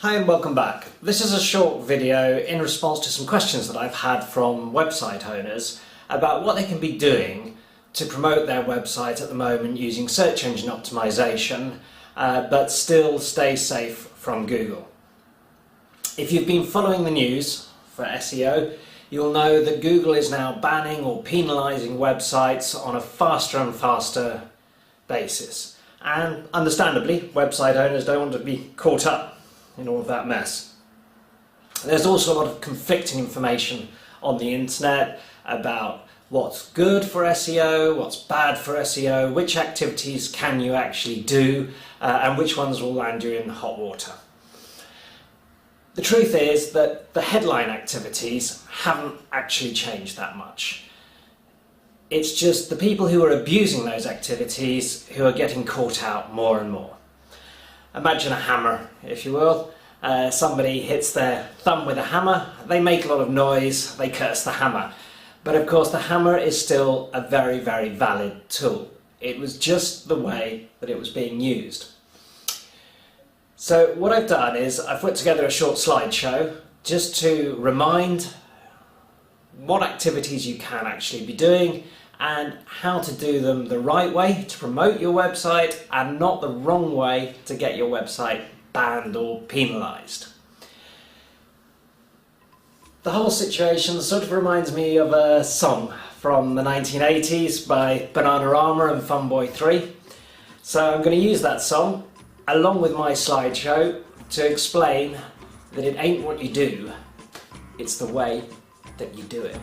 Hi and welcome back. This is a short video in response to some questions that I've had from website owners about what they can be doing to promote their website at the moment using search engine optimization but still stay safe from Google. If you've been following the news for SEO, you'll know that Google is now banning or penalizing websites on a faster and faster basis. And understandably, website owners don't want to be caught up in all of that mess. There's also a lot of conflicting information on the internet about what's good for SEO, what's bad for SEO, which activities can you actually do, and which ones will land you in hot water. The truth is that the headline activities haven't actually changed that much. It's just the people who are abusing those activities who are getting caught out more and more. Imagine a hammer, if you will. Somebody hits their thumb with a hammer, they make a lot of noise, they curse the hammer. But of course the hammer is still a very, very valid tool. It was just the way that it was being used. So what I've done is I've put together a short slideshow just to remind what activities you can actually be doing and how to do them the right way to promote your website and not the wrong way to get your website banned or penalised. The whole situation sort of reminds me of a song from the 1980s by Bananarama and Funboy 3. So I'm going to use that song along with my slideshow to explain that it ain't what you do, it's the way that you do it.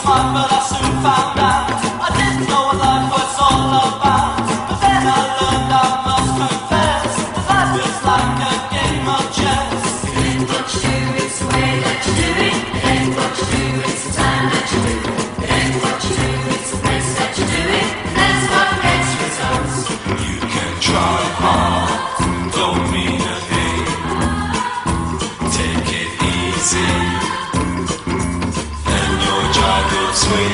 But I soon found out I didn't know what life was all about. But then I learned, I must confess, that life is like a game of chess. It ain't what you do, it's the way that you do it. It ain't what you do, it's the time that you do it. It ain't what you do, it's the place that you do it. And that's what gets results. You can try hard, don't mean a thing. Take it easy. Swing.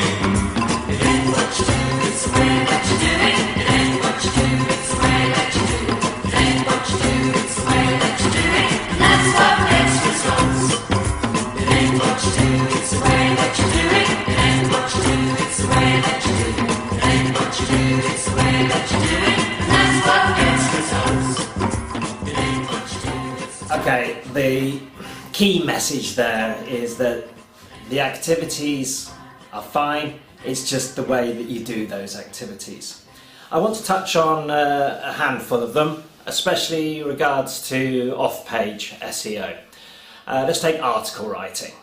It ain't what you do, it's the way that you do it. It ain't what you do, it's the way that you do it. It ain't what you do, it's the way that you do it. And that's what gets results. It ain't what you do, it's the way that you do it. It ain't what you do, it's the way that you do it. It ain't what you do, it's the way that you do it. And that's what gets results. It ain't what you do, it's the way. Okay, the key message there is that the activities are fine, it's just the way that you do those activities. I want to touch on a handful of them, especially in regards to off-page SEO. Let's take article writing.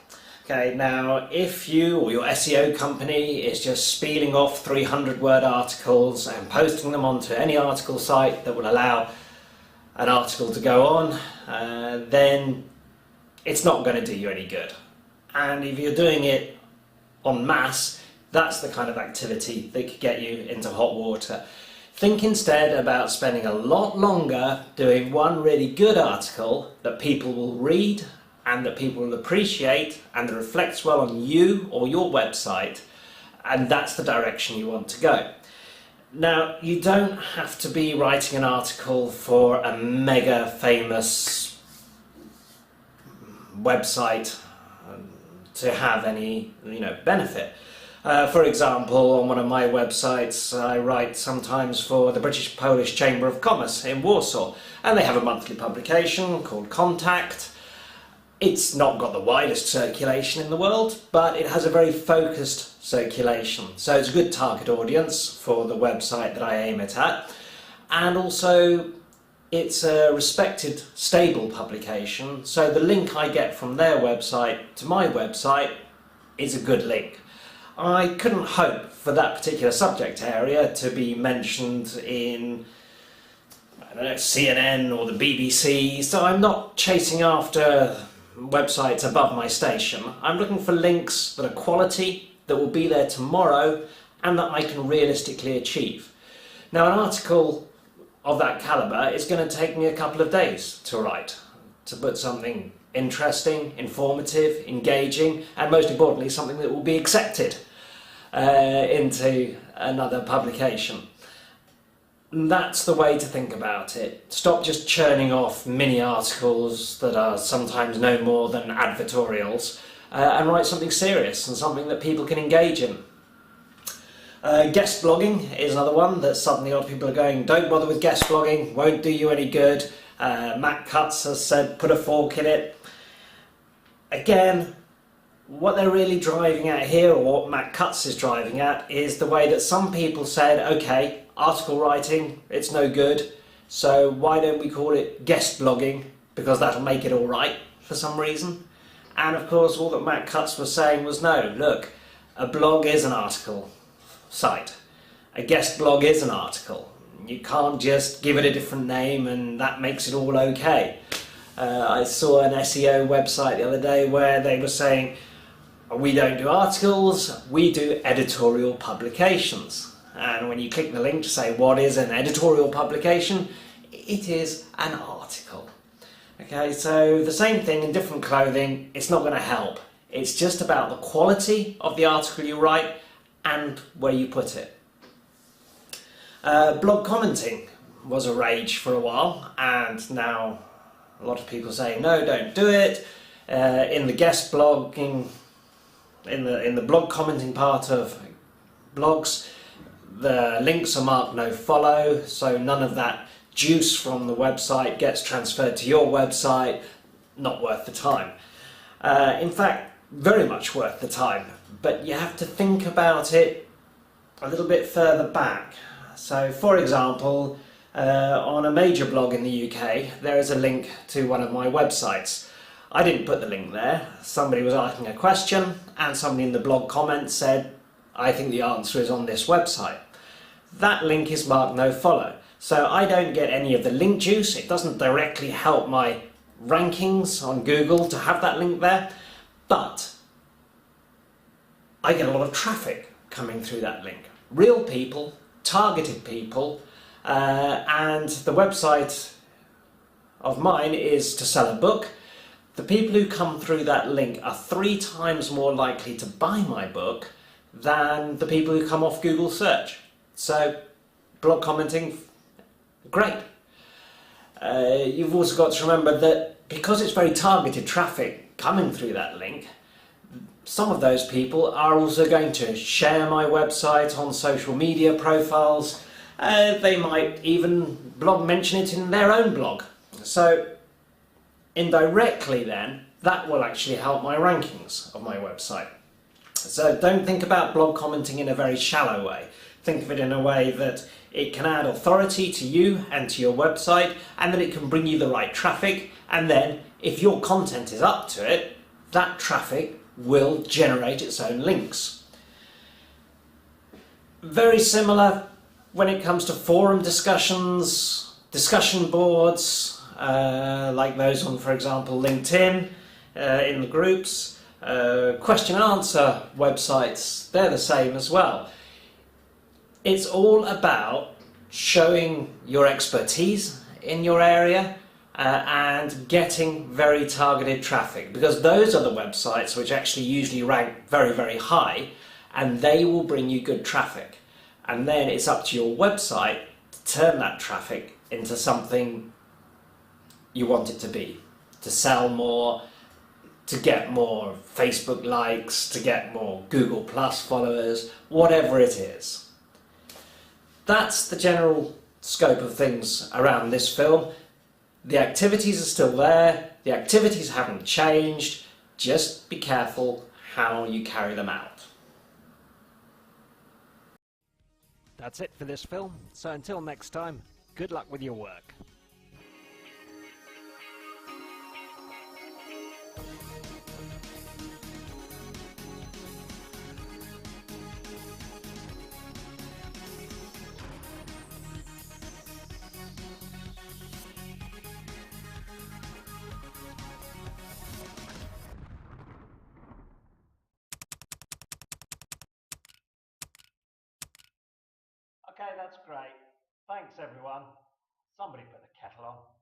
Okay, now if you or your SEO company is just spieling off 300-word articles and posting them onto any article site that will allow an article to go on, then it's not going to do you any good. And if you're doing it en masse, that's the kind of activity that could get you into hot water. Think instead about spending a lot longer doing one really good article that people will read and that people will appreciate and that reflects well on you or your website, and that's the direction you want to go. Now, you don't have to be writing an article for a mega famous website to have any, benefit. For example, on one of my websites, I write sometimes for the British Polish Chamber of Commerce in Warsaw, and they have a monthly publication called Contact. It's not got the widest circulation in the world, but it has a very focused circulation. So it's a good target audience for the website that I aim it at. And also, it's a respected, stable publication. So the link I get from their website to my website is a good link. I couldn't hope for that particular subject area to be mentioned in, I don't know, CNN or the BBC. So I'm not chasing after websites above my station. I'm looking for links that are quality, that will be there tomorrow, and that I can realistically achieve. Now, an article of that calibre is going to take me a couple of days to write, to put something interesting, informative, engaging, and most importantly, something that will be accepted into another publication. That's the way to think about it. Stop just churning off mini articles that are sometimes no more than advertorials, and write something serious and something that people can engage in. Guest blogging is another one that suddenly a lot of people are going, don't bother with guest blogging, won't do you any good. Matt Cutts has said, put a fork in it. Again, what they're really driving at here, or what Matt Cutts is driving at, is the way that some people said, okay, article writing, it's no good, so why don't we call it guest blogging, because that'll make it all right for some reason. And of course, all that Matt Cutts was saying was, no, look, a blog is an article site. A guest blog is an article. You can't just give it a different name and that makes it all okay. I saw an SEO website the other day where they were saying, we don't do articles, we do editorial publications. And when you click the link to say what is an editorial publication, it is an article. Okay, so the same thing in different clothing, it's not going to help. It's just about the quality of the article you write and where you put it. Blog commenting was a rage for a while, and now a lot of people say no, don't do it. In the guest blogging, in the blog commenting part of blogs, the links are marked no follow, so none of that juice from the website gets transferred to your website. Not worth the time. In fact, very much worth the time, but you have to think about it a little bit further back. So, for example, on a major blog in the UK, there is a link to one of my websites. I didn't put the link there. Somebody was asking a question, and somebody in the blog comments said, I think the answer is on this website. That link is marked no follow. So I don't get any of the link juice. It doesn't directly help my rankings on Google to have that link there, but I get a lot of traffic coming through that link. Real people, targeted people, and the website of mine is to sell a book. The people who come through that link are 3 times more likely to buy my book than the people who come off Google search. So, blog commenting, great. You've also got to remember that because it's very targeted traffic coming through that link, some of those people are also going to share my website on social media profiles. They might even mention it in their own blog. So, indirectly then, that will actually help my rankings of my website. So don't think about blog commenting in a very shallow way. Think of it in a way that it can add authority to you and to your website, and that it can bring you the right traffic, and then if your content is up to it, that traffic will generate its own links. Very similar when it comes to forum discussions, discussion boards, like those on, for example, LinkedIn, in the groups, question and answer websites, they're the same as well. It's all about showing your expertise in your area and getting very targeted traffic, because those are the websites which actually usually rank very, very high, and they will bring you good traffic. And then it's up to your website to turn that traffic into something you want it to be, to sell more, to get more Facebook likes, to get more Google Plus followers, whatever it is. That's the general scope of things around this film. The activities are still there, the activities haven't changed, just be careful how you carry them out. That's it for this film, so until next time, good luck with your work. Okay, that's great. Thanks everyone. Somebody put the kettle on.